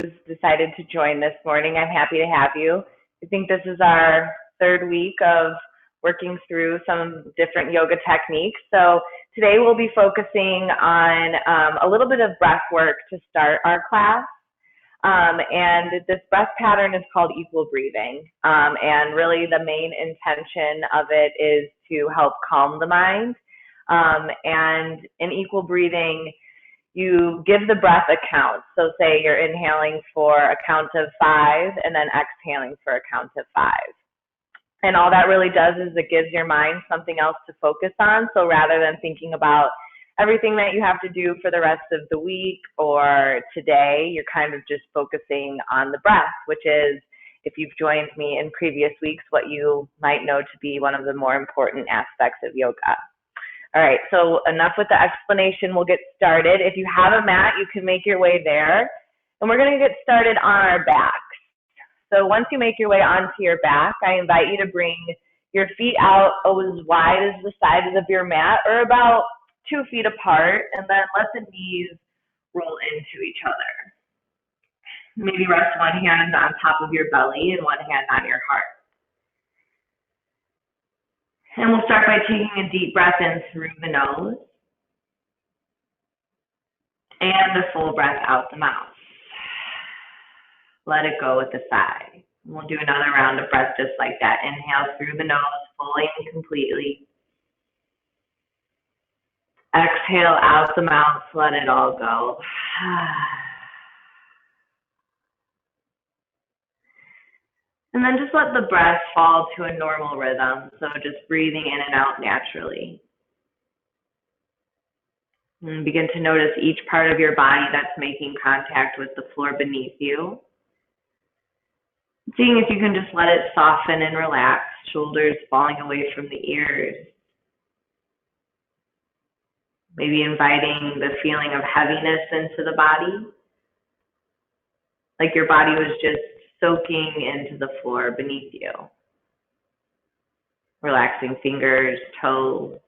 who's decided to join this morning. I'm happy to have you. I think this is our third week of working through some different yoga techniques. So today we'll be focusing on a little bit of breath work to start our class. And this breath pattern is called equal breathing. And really the main intention of it is to help calm the mind. And in equal breathing, you give the breath a count. So say you're inhaling for a count of 5 and then exhaling for a count of 5. And all that really does is it gives your mind something else to focus on. So rather than thinking about everything that you have to do for the rest of the week or today, you're kind of just focusing on the breath, which is, if you've joined me in previous weeks, what you might know to be one of the more important aspects of yoga. All right, so enough with the explanation. We'll get started. If you have a mat, you can make your way there. And we're going to get started on our backs. So once you make your way onto your back, I invite you to bring your feet out as wide as the sides of your mat, or about 2 feet apart, and then let the knees roll into each other. Maybe rest one hand on top of your belly and one hand on your heart. And we'll start by taking a deep breath in through the nose and a full breath out the mouth. Let it go with the sigh. We'll do another round of breath just like that. Inhale through the nose fully and completely. Exhale out the mouth, let it all go. And then just let the breath fall to a normal rhythm. So just breathing in and out naturally. And begin to notice each part of your body that's making contact with the floor beneath you. Seeing if you can just let it soften and relax, shoulders falling away from the ears. Maybe inviting the feeling of heaviness into the body. Like your body was just soaking into the floor beneath you. Relaxing fingers, toes.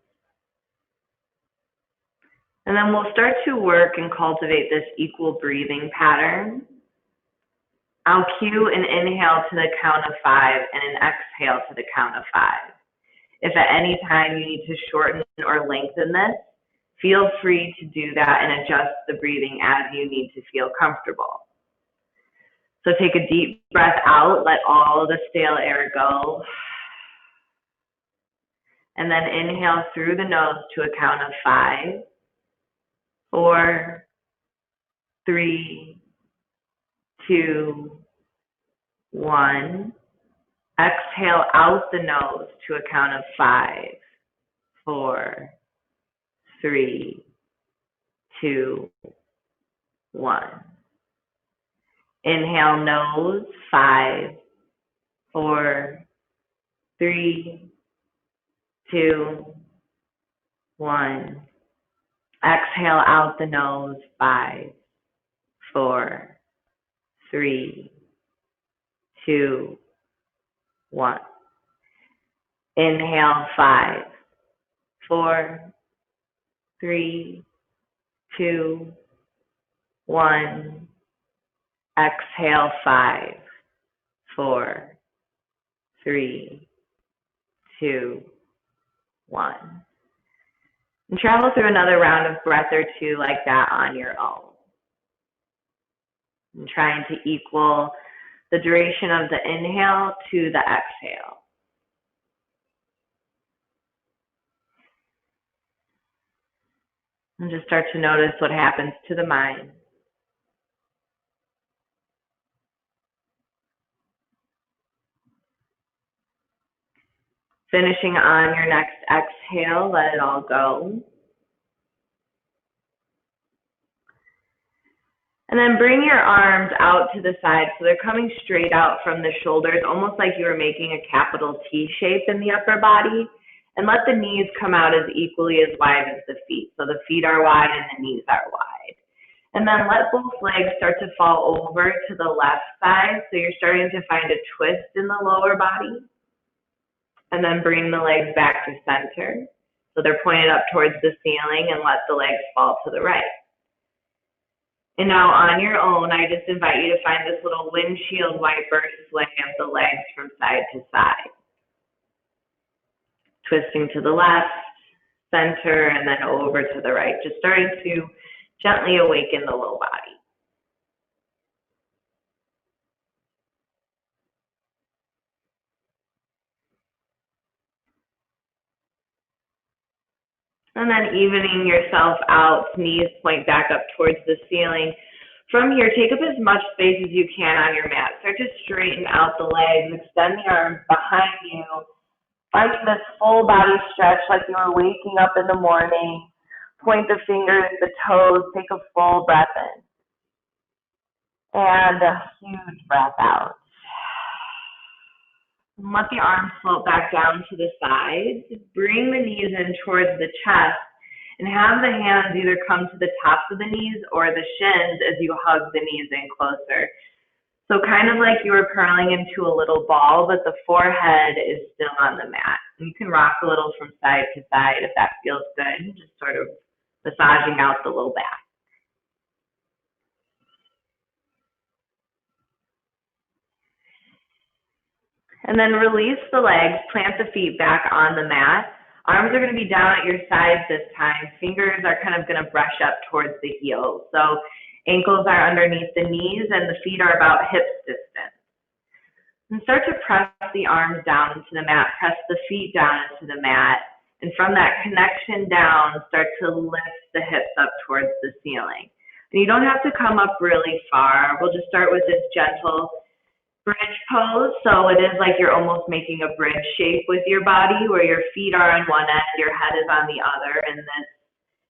And then we'll start to work and cultivate this equal breathing pattern. I'll cue an inhale to the count of 5 and an exhale to the count of 5. If at any time you need to shorten or lengthen this, feel free to do that and adjust the breathing as you need to feel comfortable. So take a deep breath out, let all the stale air go. And then inhale through the nose to a count of 5, 4, 3, 2, 1. Exhale out the nose to a count of 5, 4, 3, 2, 1. Inhale nose, 5, 4, 3, 2, 1. Exhale out the nose, 5, 4, 3, 2, 1. Inhale 5, 4, 3, 2, 1. Exhale 5, 4, 3, 2, 1. And travel through another round of breath or two like that on your own. And trying to equal the duration of the inhale to the exhale. And just start to notice what happens to the mind. Finishing on your next exhale, let it all go. And then bring your arms out to the side so they're coming straight out from the shoulders, almost like you were making a capital T shape in the upper body. And let the knees come out as equally as wide as the feet. So the feet are wide and the knees are wide. And then let both legs start to fall over to the left side. So you're starting to find a twist in the lower body. And then bring the legs back to center. So they're pointed up towards the ceiling, and let the legs fall to the right. And now on your own, I just invite you to find this little windshield wiper swing of the legs from side to side. Twisting to the left, center, and then over to the right. Just starting to gently awaken the low body. And then evening yourself out, knees point back up towards the ceiling. From here, take up as much space as you can on your mat. Start to straighten out the legs, extend the arms behind you. Finding this full body stretch like you were waking up in the morning. Point the fingers, the toes, take a full breath in. And a huge breath out. Let the arms float back down to the sides. Bring the knees in towards the chest and have the hands either come to the tops of the knees or the shins as you hug the knees in closer. So kind of like you were curling into a little ball, but the forehead is still on the mat. And you can rock a little from side to side if that feels good, just sort of massaging out the low back. And then release the legs, plant the feet back on the mat. Arms are going to be down at your sides this time. Fingers are kind of going to brush up towards the heels. So ankles are underneath the knees and the feet are about hips distance. And start to press the arms down into the mat, press the feet down into the mat. And from that connection down, start to lift the hips up towards the ceiling. And you don't have to come up really far. We'll just start with this gentle bridge pose. So it is like you're almost making a bridge shape with your body where your feet are on one end, your head is on the other, and then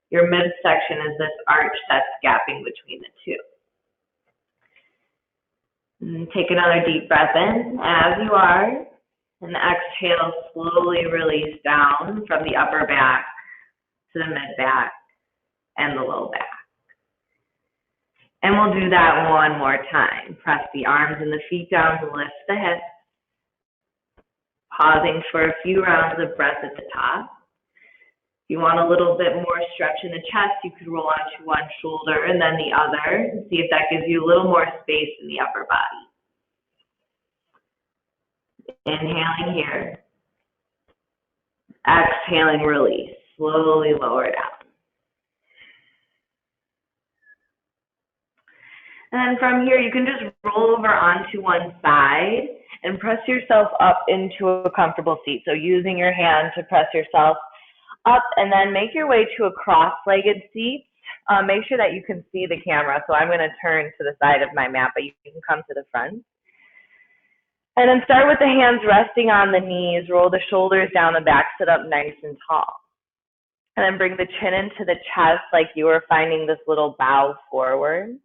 your midsection is this arch that's gapping between the two. And take another deep breath in as you are, and exhale, slowly release down from the upper back to the mid back and the low back. And we'll do that one more time. Press the arms and the feet down, lift the hips. Pausing for a few rounds of breath at the top. If you want a little bit more stretch in the chest, you could roll onto one shoulder and then the other and see if that gives you a little more space in the upper body. Inhaling here. Exhaling, release. Slowly lower down. And then from here, you can just roll over onto one side and press yourself up into a comfortable seat. So using your hand to press yourself up and then make your way to a cross-legged seat. Make sure that you can see the camera. So I'm going to turn to the side of my mat, but you can come to the front. And then start with the hands resting on the knees. Roll the shoulders down the back, sit up nice and tall. And then bring the chin into the chest like you were finding this little bow forward.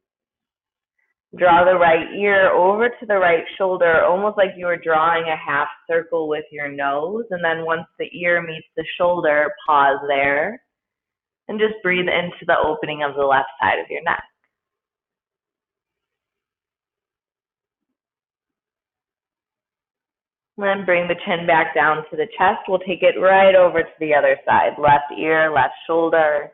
Draw the right ear over to the right shoulder, almost like you were drawing a half circle with your nose. And then once the ear meets the shoulder, pause there. And just breathe into the opening of the left side of your neck. And then bring the chin back down to the chest. We'll take it right over to the other side. Left ear, left shoulder.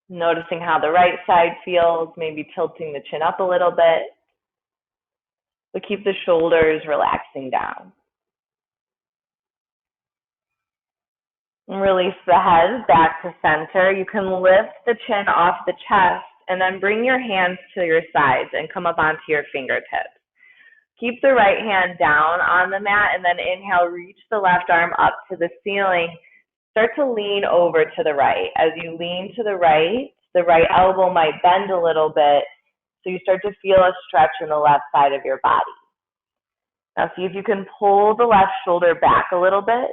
Noticing how the right side feels, maybe tilting the chin up a little bit. But keep the shoulders relaxing down. And release the head back to center. You can lift the chin off the chest and then bring your hands to your sides and come up onto your fingertips. Keep the right hand down on the mat and then inhale, reach the left arm up to the ceiling. Start to lean over to the right. As you lean to the right elbow might bend a little bit, so you start to feel a stretch in the left side of your body. Now see if you can pull the left shoulder back a little bit,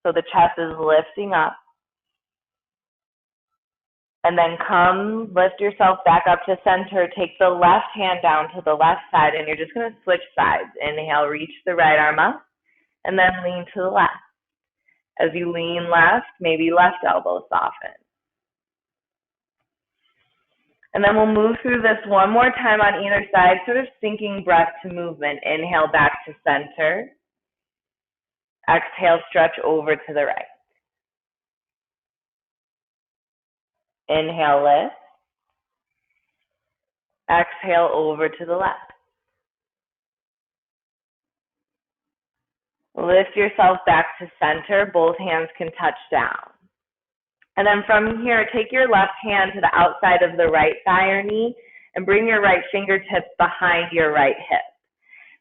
so the chest is lifting up. And then lift yourself back up to center. Take the left hand down to the left side, and you're just going to switch sides. Inhale, reach the right arm up, and then lean to the left. As you lean left, maybe left elbow soften. And then we'll move through this one more time on either side, sort of syncing breath to movement. Inhale back to center. Exhale, stretch over to the right. Inhale, lift. Exhale over to the left. Lift yourself back to center. Both hands can touch down. And then from here, take your left hand to the outside of the right thigh or knee and bring your right fingertips behind your right hip.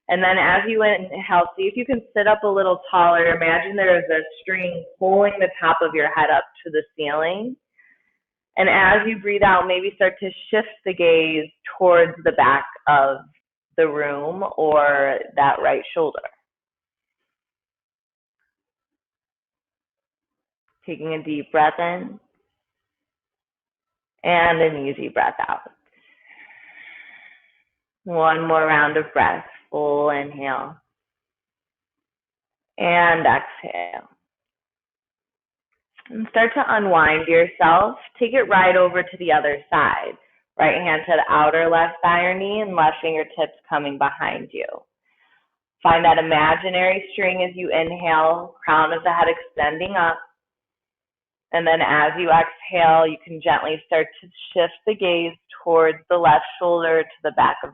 And then as you inhale, see if you can sit up a little taller. Imagine there is a string pulling the top of your head up to the ceiling. And as you breathe out, maybe start to shift the gaze towards the back of the room or that right shoulder. Taking a deep breath in and an easy breath out. One more round of breath. Full inhale and exhale. And start to unwind yourself. Take it right over to the other side. Right hand to the outer left thigh or knee and left fingertips coming behind you. Find that imaginary string as you inhale, crown of the head extending up. And then as you exhale, you can gently start to shift the gaze towards the left shoulder to the back of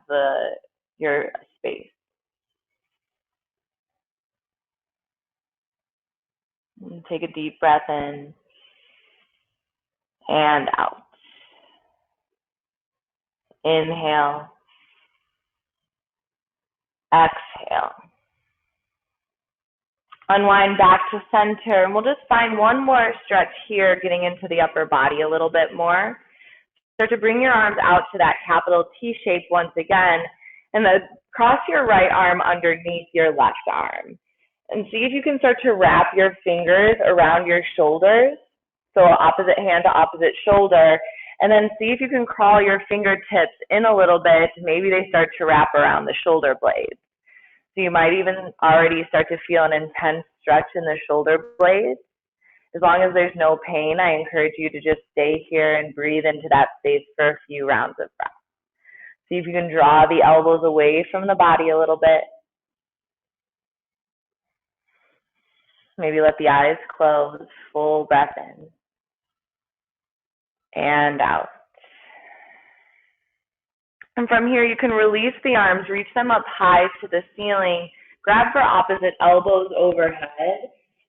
your space. And take a deep breath in and out. Inhale. Exhale. Unwind back to center, and we'll just find one more stretch here, getting into the upper body a little bit more. Start to bring your arms out to that capital T shape once again, and then cross your right arm underneath your left arm. And see if you can start to wrap your fingers around your shoulders, so opposite hand to opposite shoulder, and then see if you can crawl your fingertips in a little bit. Maybe they start to wrap around the shoulder blades. So you might even already start to feel an intense stretch in the shoulder blades. As long as there's no pain, I encourage you to just stay here and breathe into that space for a few rounds of breath. See if you can draw the elbows away from the body a little bit. Maybe let the eyes close, full breath in and out. And from here, you can release the arms, reach them up high to the ceiling, grab for opposite elbows overhead,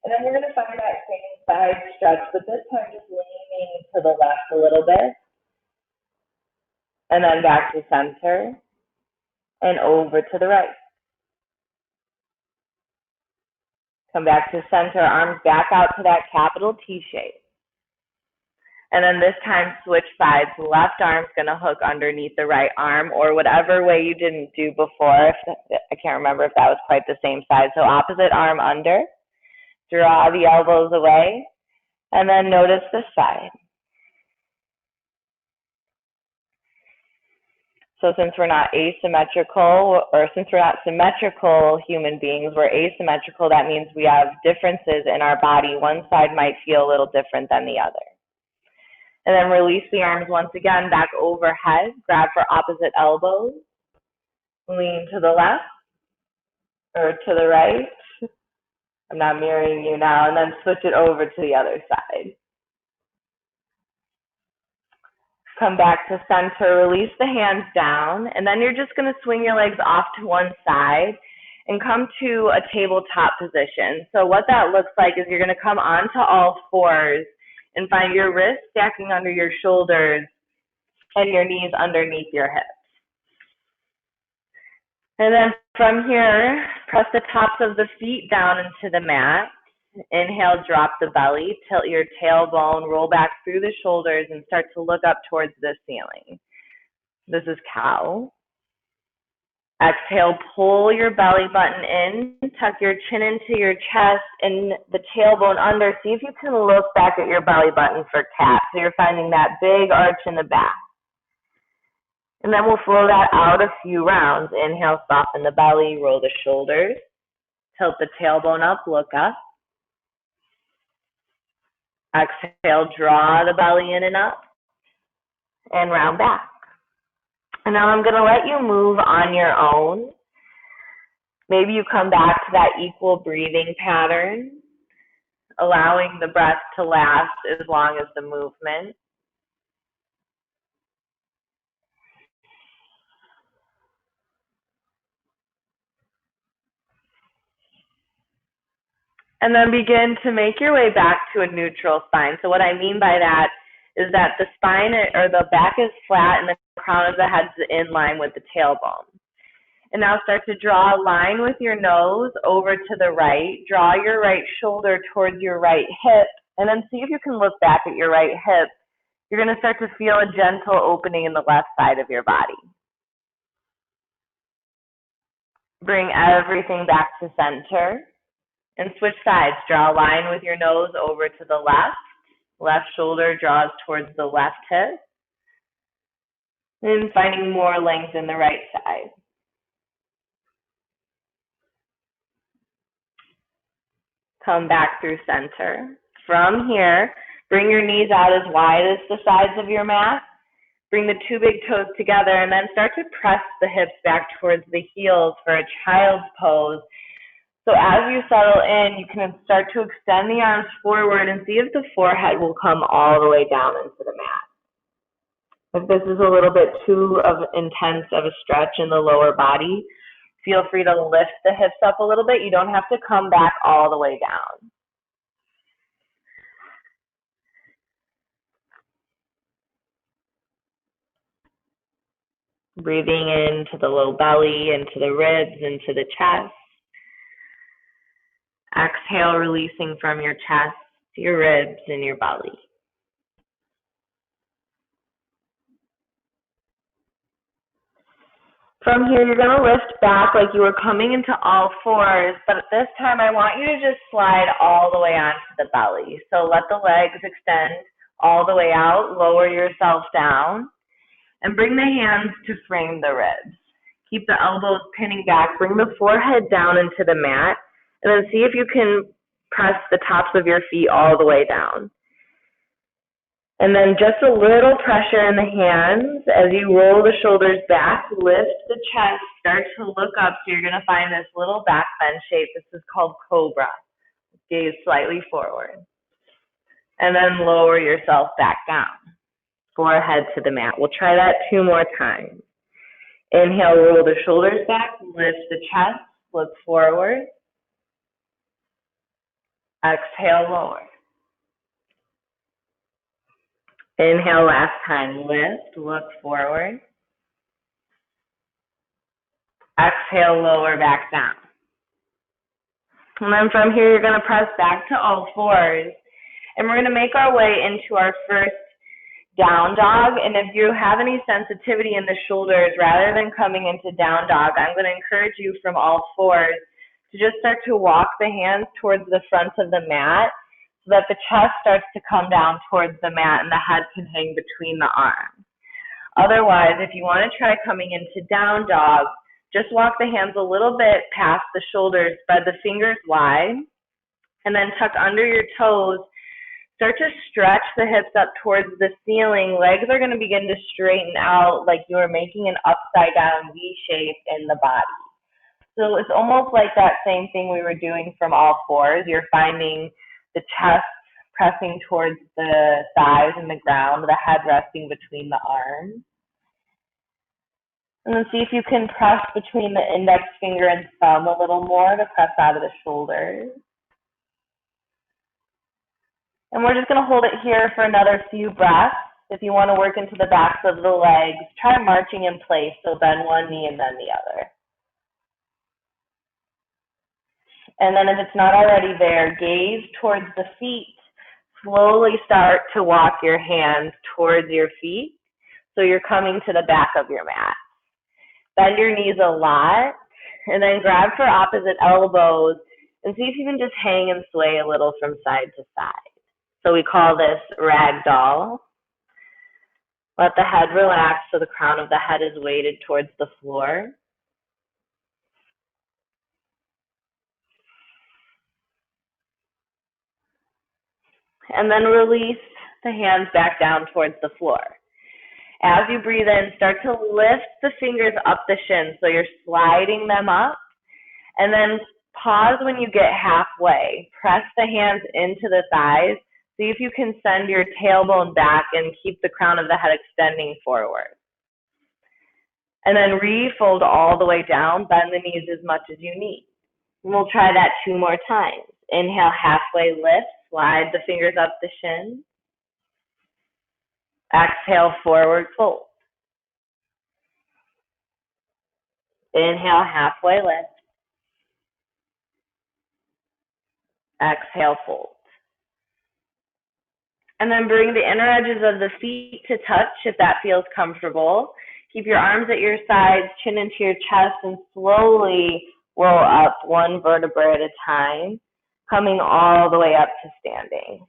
and then we're going to find that same side stretch, but this time just leaning to the left a little bit, and then back to center, and over to the right. Come back to center, arms back out to that capital T shape. And then this time, switch sides. Left arm's going to hook underneath the right arm, or whatever way you didn't do before. I can't remember if that was quite the same side. So opposite arm under. Draw the elbows away. And then notice this side. So since we're not asymmetrical, or since we're not symmetrical human beings, we're asymmetrical. That means we have differences in our body. One side might feel a little different than the other. And then release the arms once again back overhead. Grab for opposite elbows. Lean to the left or to the right. I'm not mirroring you now. And then switch it over to the other side. Come back to center. Release the hands down. And then you're just going to swing your legs off to one side and come to a tabletop position. So what that looks like is you're going to come onto all fours and find your wrists stacking under your shoulders and your knees underneath your hips. And then from here, press the tops of the feet down into the mat. Inhale, drop the belly, tilt your tailbone, roll back through the shoulders, and start to look up towards the ceiling. This is cow. Exhale, pull your belly button in, tuck your chin into your chest and the tailbone under. See if you can look back at your belly button for cat. So you're finding that big arch in the back. And then we'll flow that out a few rounds. Inhale, soften the belly, roll the shoulders, tilt the tailbone up, look up. Exhale, draw the belly in and up, and round back. And now I'm going to let you move on your own. Maybe you come back to that equal breathing pattern, allowing the breath to last as long as the movement. And then begin to make your way back to a neutral spine. So what I mean by that is that the spine or the back is flat and the crown of the head is in line with the tailbone. And now start to draw a line with your nose over to the right. Draw your right shoulder towards your right hip, and then see if you can look back at your right hip. You're going to start to feel a gentle opening in the left side of your body. Bring everything back to center and switch sides. Draw a line with your nose over to the left. Left shoulder draws towards the left hip. And finding more length in the right side. Come back through center. From here, bring your knees out as wide as the sides of your mat. Bring the two big toes together and then start to press the hips back towards the heels for a child's pose. So as you settle in, you can start to extend the arms forward and see if the forehead will come all the way down into the mat. If this is a little bit too intense of a stretch in the lower body, feel free to lift the hips up a little bit. You don't have to come back all the way down. Breathing into the low belly, into the ribs, into the chest. Exhale, releasing from your chest, your ribs, and your belly. From here, you're going to lift back like you were coming into all fours, but at this time, I want you to just slide all the way onto the belly. So let the legs extend all the way out, lower yourself down, and bring the hands to frame the ribs. Keep the elbows pinning back, bring the forehead down into the mat, and then see if you can press the tops of your feet all the way down. And then just a little pressure in the hands as you roll the shoulders back, lift the chest, start to look up. So you're going to find this little back bend shape. This is called cobra. Gaze slightly forward. And then lower yourself back down. Forehead to the mat. We'll try that 2 more times. Inhale, roll the shoulders back, lift the chest, look forward. Exhale, lower. Inhale, last time, lift, look forward. Exhale, lower back down. And then from here, you're going to press back to all fours. And we're going to make our way into our first down dog. And if you have any sensitivity in the shoulders, rather than coming into down dog, I'm going to encourage you from all fours to just start to walk the hands towards the front of the mat, so that the chest starts to come down towards the mat and the head can hang between the arms. Otherwise, if you want to try coming into down dog, just walk the hands a little bit past the shoulders, spread the fingers wide, and then tuck under your toes. Start to stretch the hips up towards the ceiling. Legs are going to begin to straighten out like you are making an upside down V shape in the body. So it's almost like that same thing we were doing from all fours. You're finding the chest pressing towards the thighs and the ground, the head resting between the arms. And then see if you can press between the index finger and thumb a little more to press out of the shoulders. And we're just going to hold it here for another few breaths. If you want to work into the backs of the legs, try marching in place. So bend one knee and then the other. And then if it's not already there, gaze towards the feet. Slowly start to walk your hands towards your feet. So you're coming to the back of your mat. Bend your knees a lot. And then grab for opposite elbows. And see if you can just hang and sway a little from side to side. So we call this ragdoll. Let the head relax so the crown of the head is weighted towards the floor. And then release the hands back down towards the floor. As you breathe in, start to lift the fingers up the shins. So you're sliding them up. And then pause when you get halfway. Press the hands into the thighs. See if you can send your tailbone back and keep the crown of the head extending forward. And then refold all the way down. Bend the knees as much as you need. And we'll try that 2 more times. Inhale, halfway lift. Slide the fingers up the shin. Exhale, forward fold. Inhale, halfway lift. Exhale, fold. And then bring the inner edges of the feet to touch if that feels comfortable. Keep your arms at your sides, chin into your chest, and slowly roll up one vertebra at a time, coming all the way up to standing.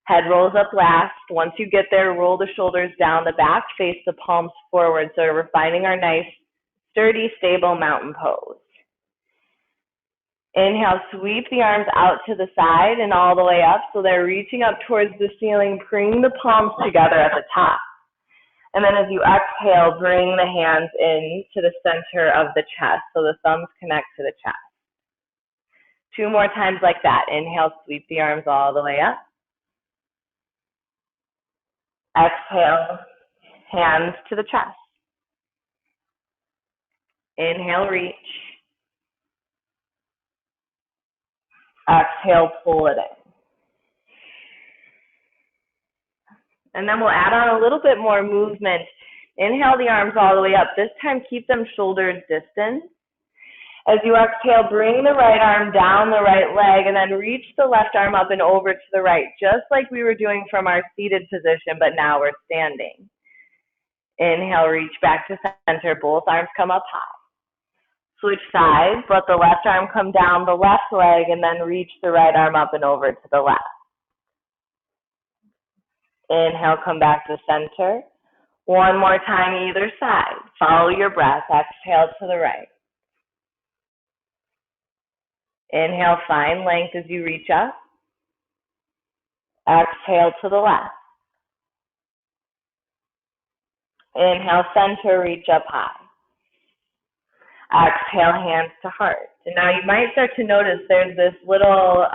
Head rolls up last. Once you get there, roll the shoulders down the back, face the palms forward. So we're finding our nice, sturdy, stable mountain pose. Inhale, sweep the arms out to the side and all the way up so they're reaching up towards the ceiling. Bring the palms together at the top. And then as you exhale, bring the hands in to the center of the chest so the thumbs connect to the chest. 2 more times like that. Inhale, sweep the arms all the way up. Exhale, hands to the chest. Inhale, reach. Exhale, pull it in. And then we'll add on a little bit more movement. Inhale the arms all the way up. This time, keep them shoulders distant. As you exhale, bring the right arm down the right leg and then reach the left arm up and over to the right, just like we were doing from our seated position, but now we're standing. Inhale, reach back to center. Both arms come up high. Switch sides. Let the left arm come down the left leg and then reach the right arm up and over to the left. Inhale, come back to center. One more time either side. Follow your breath. Exhale to the right. Inhale, find length as you reach up. Exhale to the left. Inhale, center, reach up high. Exhale, hands to heart. And now you might start to notice there's this little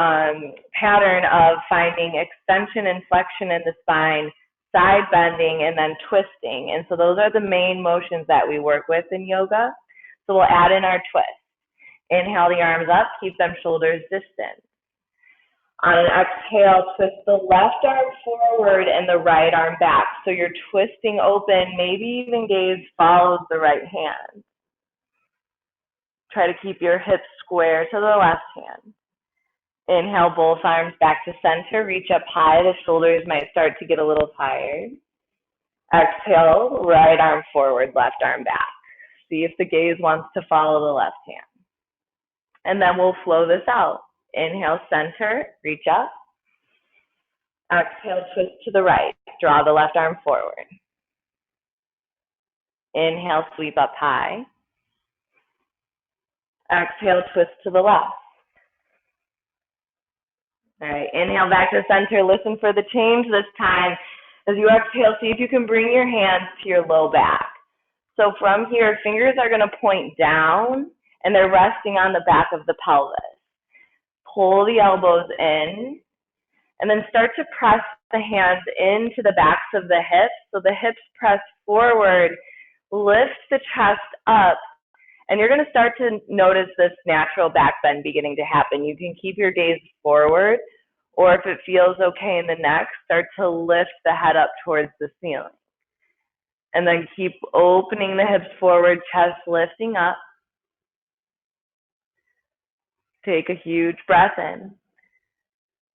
pattern of finding extension and flexion in the spine, side bending, and then twisting. And so those are the main motions that we work with in yoga. So we'll add in our twist. Inhale the arms up, keep them shoulders distant. On an exhale, twist the left arm forward and the right arm back. So you're twisting open, maybe even gaze follows the right hand. Try to keep your hips square to the left hand. Inhale, both arms back to center. Reach up high. The shoulders might start to get a little tired. Exhale, right arm forward, left arm back. See if the gaze wants to follow the left hand. And then we'll flow this out. Inhale, center, reach up. Exhale, twist to the right. Draw the left arm forward. Inhale, sweep up high. Exhale, twist to the left. All right, inhale back to center. Listen for the change this time. As you exhale, see if you can bring your hands to your low back. So from here, fingers are going to point down, and they're resting on the back of the pelvis. Pull the elbows in, and then start to press the hands into the backs of the hips. So the hips press forward, lift the chest up, and you're going to start to notice this natural back bend beginning to happen. You can keep your gaze forward, or if it feels okay in the neck, start to lift the head up towards the ceiling. And then keep opening the hips forward, chest lifting up. Take a huge breath in.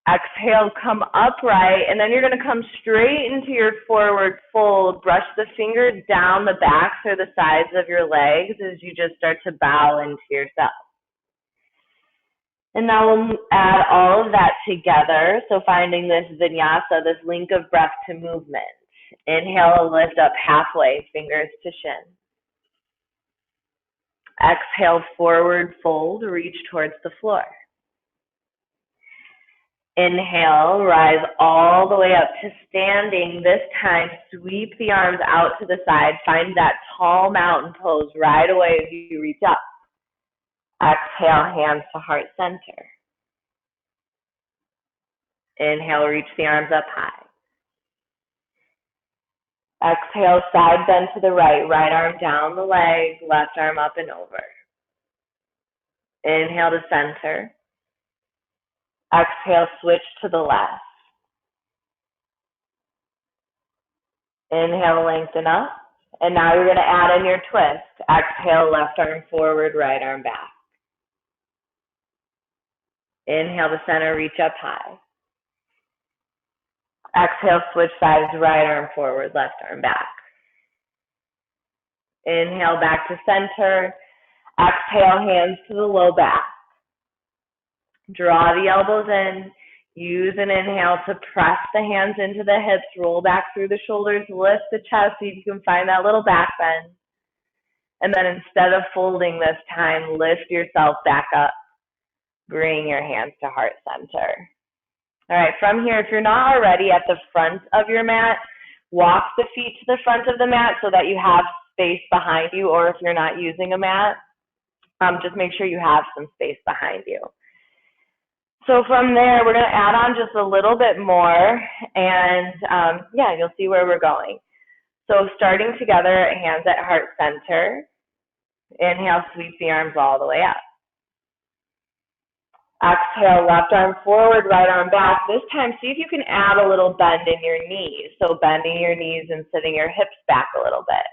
Exhale, come upright, and then you're going to come straight into your forward fold. Brush the fingers down the backs or the sides of your legs as you just start to bow into yourself. And now we'll add all of that together. So finding this vinyasa, this link of breath to movement. Inhale, lift up halfway, fingers to shin. Exhale, forward fold, reach towards the floor. Inhale, rise all the way up to standing. This time, sweep the arms out to the side. Find that tall mountain pose right away as you reach up. Exhale, hands to heart center. Inhale, reach the arms up high. Exhale, side bend to the right. Right arm down the leg, left arm up and over. Inhale to center. Exhale, switch to the left. Inhale, lengthen up. And now you're going to add in your twist. Exhale, left arm forward, right arm back. Inhale to center, reach up high. Exhale, switch sides, right arm forward, left arm back. Inhale, back to center. Exhale, hands to the low back. Draw the elbows in. Use an inhale to press the hands into the hips, roll back through the shoulders, lift the chest, see if you can find that little back bend. And then instead of folding this time, lift yourself back up. Bring your hands to heart center. All right, from here, if you're not already at the front of your mat, walk the feet to the front of the mat so that you have space behind you, or if you're not using a mat, just make sure you have some space behind you. So from there, we're going to add on just a little bit more, and yeah, you'll see where we're going. So starting together, hands at heart center. Inhale, sweep the arms all the way up. Exhale, left arm forward, right arm back. This time, see if you can add a little bend in your knees. So bending your knees and sitting your hips back a little bit.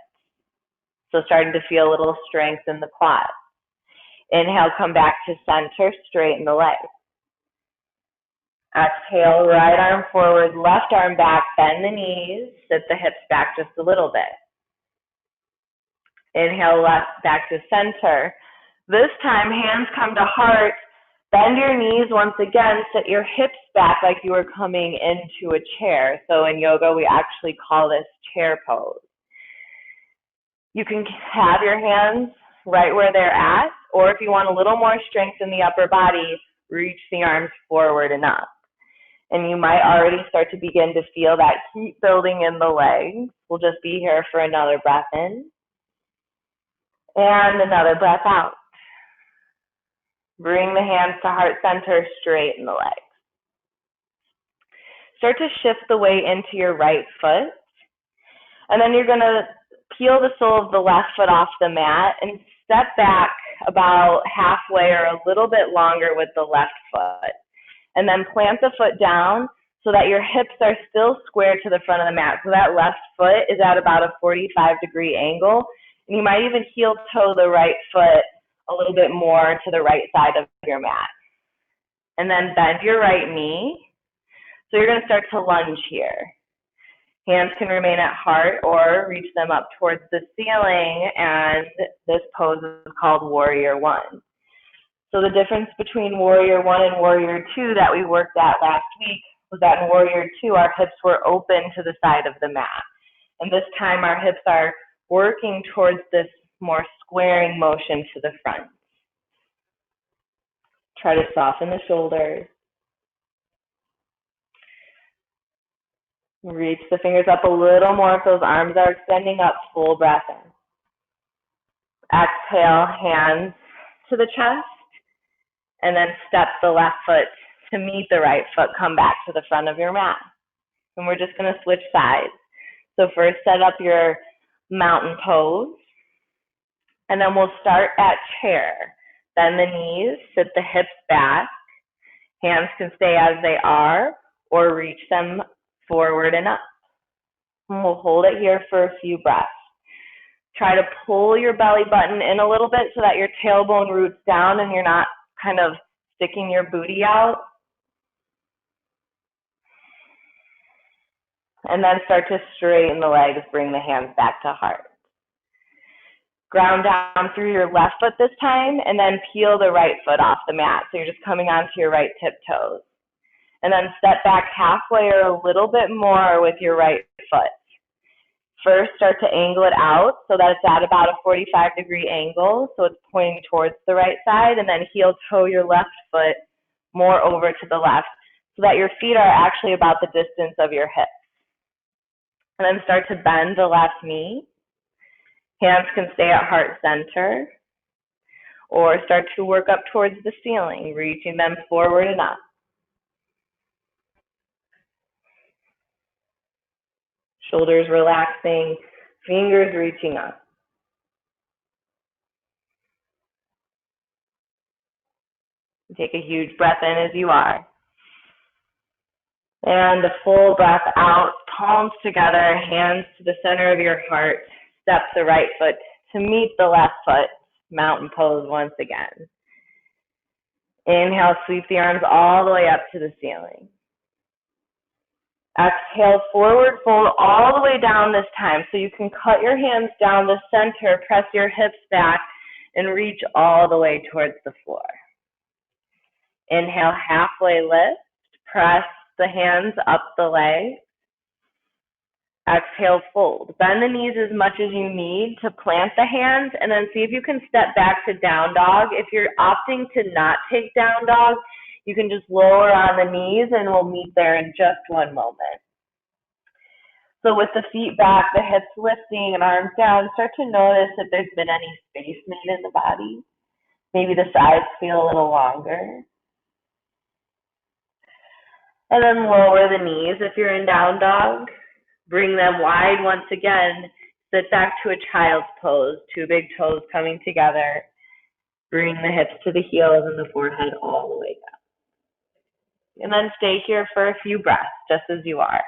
So starting to feel a little strength in the quads. Inhale, come back to center, straighten the legs. Exhale, right arm forward, left arm back, bend the knees, sit the hips back just a little bit. Inhale, left, back to center. This time, hands come to heart. Bend your knees once again, sit your hips back like you were coming into a chair. So in yoga, we actually call this chair pose. You can have your hands right where they're at, or if you want a little more strength in the upper body, reach the arms forward and up. And you might already start to begin to feel that heat building in the legs. We'll just be here for another breath in and another breath out. Bring the hands to heart center, straighten the legs. Start to shift the weight into your right foot. And then you're going to peel the sole of the left foot off the mat and step back about halfway or a little bit longer with the left foot. And then plant the foot down so that your hips are still square to the front of the mat. So that left foot is at about a 45-degree angle. And you might even heel toe the right foot a little bit more to the right side of your mat. And then bend your right knee. So you're going to start to lunge here. Hands can remain at heart or reach them up towards the ceiling, and this pose is called Warrior One. So the difference between Warrior One and Warrior Two that we worked at last week was that in Warrior Two, our hips were open to the side of the mat. And this time our hips are working towards this more squaring motion to the front. Try to soften the shoulders. Reach the fingers up a little more if those arms are extending up, full breath in. Exhale, hands to the chest, and then step the left foot to meet the right foot. Come back to the front of your mat. And we're just going to switch sides. So first set up your mountain pose, and then we'll start at chair. Bend the knees, sit the hips back. Hands can stay as they are or reach them forward and up. And we'll hold it here for a few breaths. Try to pull your belly button in a little bit so that your tailbone roots down and you're not kind of sticking your booty out. And then start to straighten the legs, bring the hands back to heart. Ground down through your left foot this time, and then peel the right foot off the mat. So you're just coming onto your right tiptoes. And then step back halfway or a little bit more with your right foot. First, start to angle it out so that it's at about a 45-degree angle, so it's pointing towards the right side, and then heel toe your left foot more over to the left so that your feet are actually about the distance of your hips. And then start to bend the left knee. Hands can stay at heart center, or start to work up towards the ceiling, reaching them forward and up. Shoulders relaxing, fingers reaching up. Take a huge breath in as you are. And a full breath out, palms together, hands to the center of your heart. Step the right foot to meet the left foot. Mountain pose once again. Inhale, sweep the arms all the way up to the ceiling. Exhale, forward fold all the way down this time. So you can cut your hands down the center, press your hips back, and reach all the way towards the floor. Inhale, halfway lift. Press the hands up the leg. Exhale, fold. Bend the knees as much as you need to plant the hands, and then see if you can step back to down dog. If you're opting to not take down dog, you can just lower on the knees, and we'll meet there in just one moment. So with the feet back, the hips lifting, and arms down, start to notice if there's been any space made in the body. Maybe the sides feel a little longer. And then lower the knees if you're in down dog. Bring them wide once again. Sit back to a child's pose, two big toes coming together. Bring the hips to the heels and the forehead all the way down. And then stay here for a few breaths, just as you are.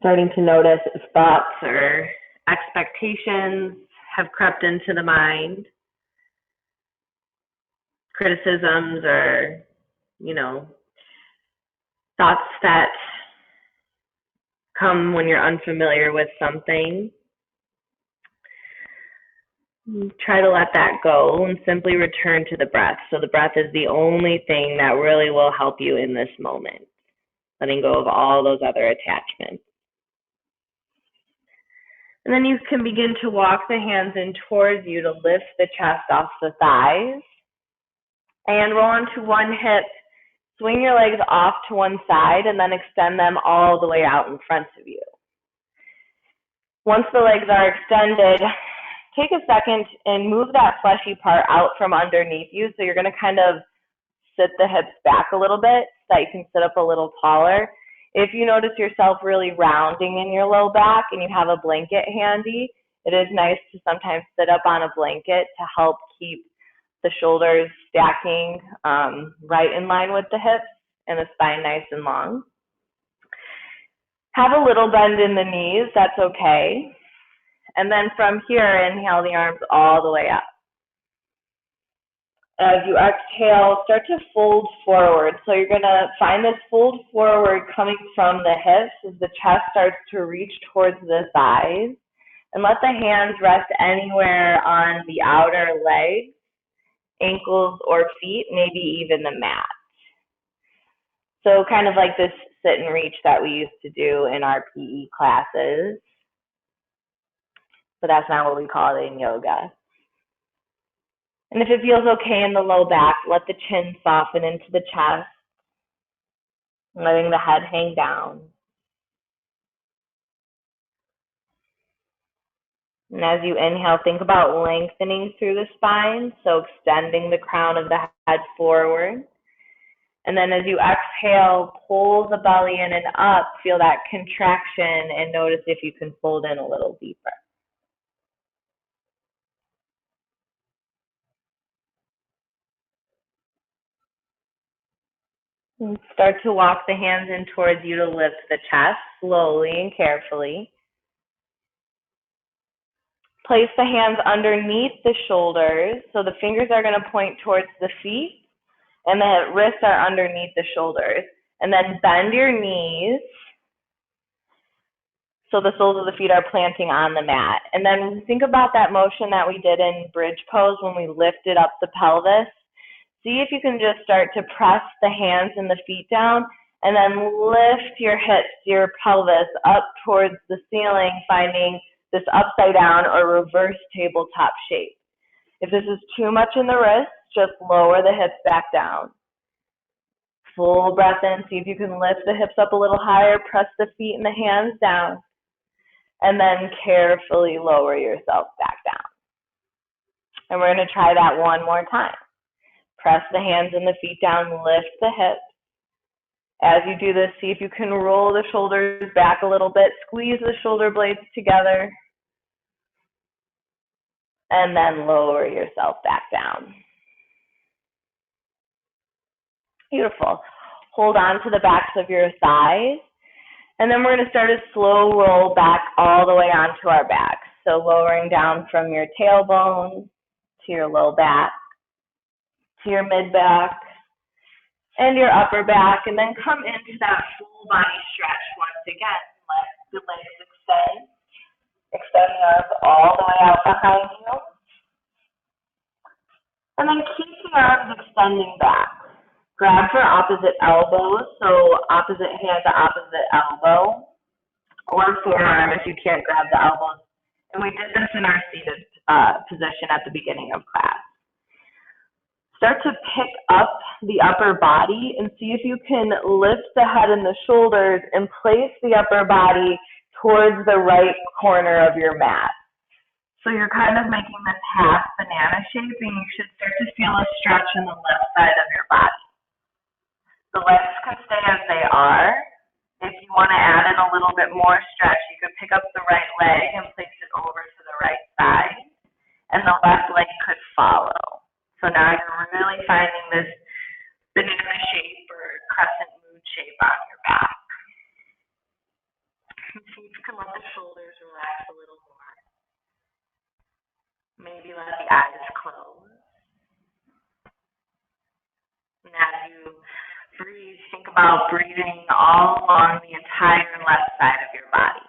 Starting to notice if thoughts or expectations have crept into the mind, criticisms or, thoughts that come when you're unfamiliar with something. Try to let that go and simply return to the breath. So the breath is the only thing that really will help you in this moment, letting go of all those other attachments. And then you can begin to walk the hands in towards you to lift the chest off the thighs. And roll onto one hip. Swing your legs off to one side and then extend them all the way out in front of you. Once the legs are extended, take a second and move that fleshy part out from underneath you. So you're going to kind of sit the hips back a little bit so that you can sit up a little taller. If you notice yourself really rounding in your low back and you have a blanket handy, it is nice to sometimes sit up on a blanket to help keep the shoulders stacking right in line with the hips and the spine nice and long. Have a little bend in the knees, that's okay. And then from here, inhale the arms all the way up. As you exhale, start to fold forward. So you're going to find this fold forward coming from the hips as the chest starts to reach towards the thighs. And let the hands rest anywhere on the outer legs, ankles or feet, maybe even the mat. So kind of like this sit and reach that we used to do in our PE classes. But that's not what we call it in yoga. And if it feels okay in the low back, let the chin soften into the chest, letting the head hang down. And as you inhale, think about lengthening through the spine, so extending the crown of the head forward. And then as you exhale, pull the belly in and up, feel that contraction, and notice if you can fold in a little deeper. And start to walk the hands in towards you to lift the chest slowly and carefully. Place the hands underneath the shoulders, so the fingers are going to point towards the feet, and the wrists are underneath the shoulders. And then bend your knees, so the soles of the feet are planting on the mat. And then think about that motion that we did in bridge pose when we lifted up the pelvis. See if you can just start to press the hands and the feet down, and then lift your hips, your pelvis up towards the ceiling, finding this upside down or reverse tabletop shape. If this is too much in the wrists, just lower the hips back down. Full breath in, see if you can lift the hips up a little higher, press the feet and the hands down, and then carefully lower yourself back down. And we're going to try that one more time. Press the hands and the feet down, lift the hips, As you do this, see if you can roll the shoulders back a little bit, squeeze the shoulder blades together, and then lower yourself back down. Beautiful. Hold on to the backs of your thighs, and then we're going to start a slow roll back all the way onto our backs. So lowering down from your tailbone to your low back, to your mid back, and your upper back, and then come into that full body stretch once again. Let the legs extend. Extend the arms all the way out behind you. And then keep the arms extending back. Grab for opposite elbows, so opposite hand to opposite elbow, or forearm if you can't grab the elbows. And we did this in our seated position at the beginning of class. Start to pick up the upper body and see if you can lift the head and the shoulders and place the upper body towards the right corner of your mat. So you're kind of making this half banana shape, and you should start to feel a stretch in the left side of your body. The legs can stay as they are. If you want to add in a little bit more stretch, you could pick up the right leg and place it over to the right side, and the left leg could follow. So now you're really finding this banana shape or crescent moon shape on your back. And see if you can let the shoulders relax a little more. Maybe let the eyes close. And as you breathe, think about breathing all along the entire left side of your body.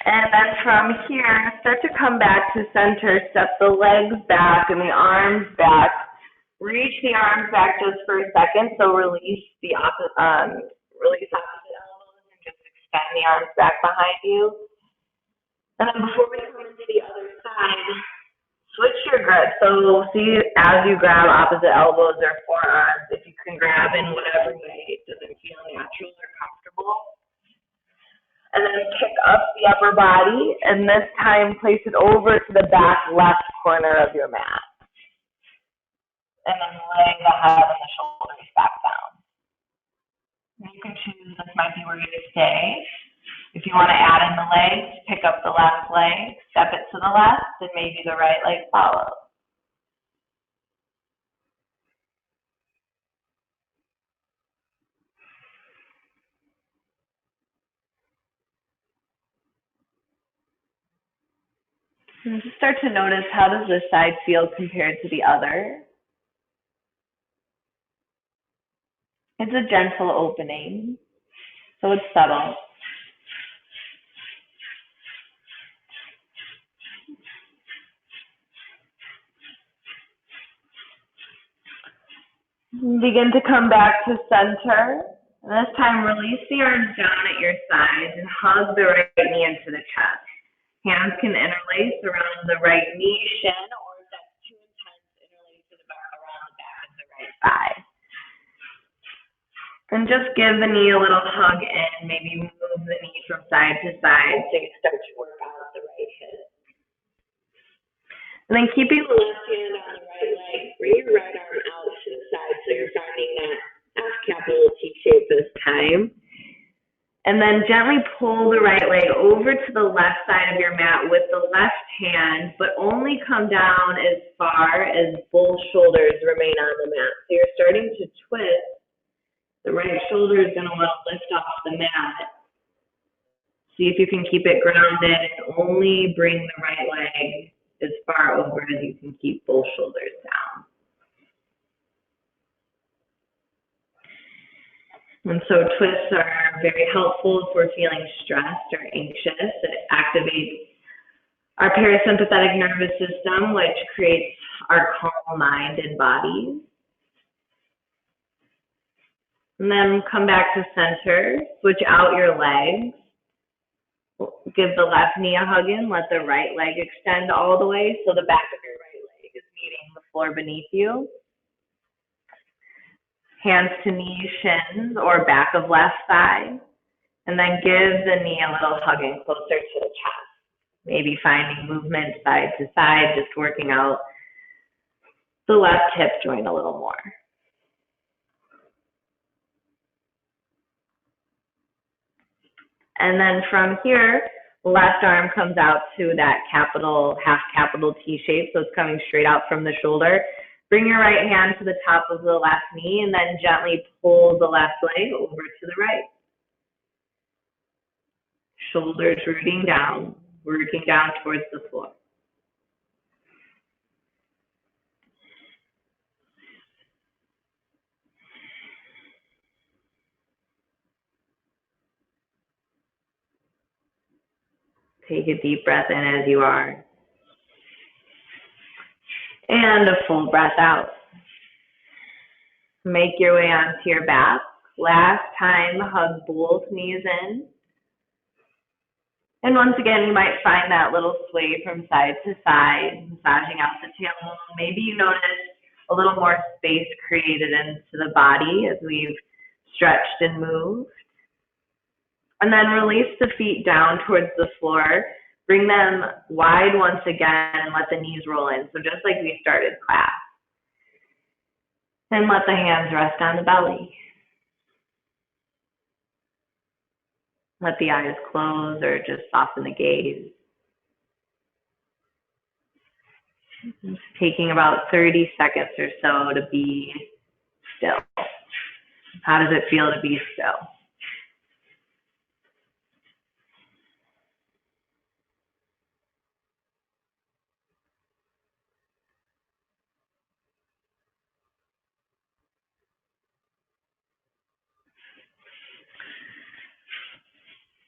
And then from here, start to come back to center, step the legs back and the arms back. Reach the arms back just for a second, so release opposite elbows and just extend the arms back behind you. And then before we come into the other side, switch your grip. So see, as you grab opposite elbows or forearms, if you can grab in whatever way it doesn't feel natural or comfortable. And then pick up the upper body, and this time place it over to the back left corner of your mat. And then lay the head and the shoulders back down. You can choose, this might be where you stay. If you want to add in the legs, pick up the left leg, step it to the left, and maybe the right leg follows. And just start to notice, how does this side feel compared to the other? It's a gentle opening, so it's subtle. Begin to come back to center. And this time, release the arms down at your sides and hug the right knee into the chest. Hands can interlace around the right knee shin, or if that's too intense, interlace it around the back of the right thigh. And just give the knee a little hug in, maybe move the knee from side to side so you start to work out the right hip. And then keeping the left hand on the right leg, bring your right arm out to the side so you're finding that F capital T shape this time. And then gently pull the right leg over to the left side of your mat with the left hand, but only come down as far as both shoulders remain on the mat. So you're starting to twist. The right shoulder is going to want to lift off the mat. See if you can keep it grounded and only bring the right leg as far over as you can keep both shoulders down. And so twists are very helpful if we're feeling stressed or anxious. It activates our parasympathetic nervous system, which creates our calm mind and body. And then come back to center, switch out your legs. Give the left knee a hug in, let the right leg extend all the way so the back of your right leg is meeting the floor beneath you. Hands to knees, shins, or back of left thigh. And then give the knee a little hug in closer to the chest. Maybe finding movement side to side, just working out the left hip joint a little more. And then from here, left arm comes out to that half capital T shape, so it's coming straight out from the shoulder. Bring your right hand to the top of the left knee and then gently pull the left leg over to the right. Shoulders rooting down, working down towards the floor. Take a deep breath in as you are. And a full breath out. Make your way onto your back. Last time, hug both knees in. And once again, you might find that little sway from side to side, massaging out the tailbone. Maybe you notice a little more space created into the body as we've stretched and moved. And then release the feet down towards the floor. Bring them wide once again and let the knees roll in. So just like we started class. And let the hands rest on the belly. Let the eyes close or just soften the gaze. It's taking about 30 seconds or so to be still. How does it feel to be still?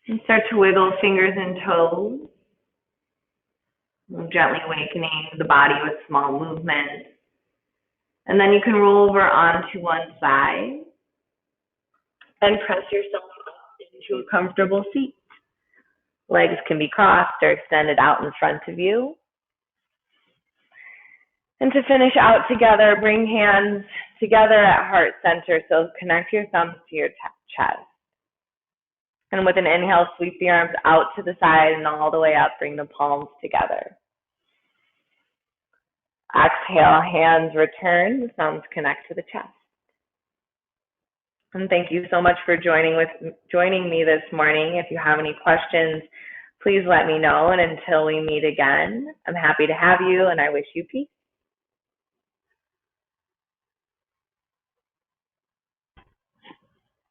And start to wiggle fingers and toes. Gently awakening the body with small movement. And then you can roll over onto one side and press yourself up into a comfortable seat. Legs can be crossed or extended out in front of you. And to finish out together, bring hands together at heart center. So connect your thumbs to your chest. And with an inhale, sweep the arms out to the side and all the way up. Bring the palms together. Exhale, hands return. The thumbs connect to the chest. And thank you so much for joining me this morning. If you have any questions, please let me know. And until we meet again, I'm happy to have you, and I wish you peace.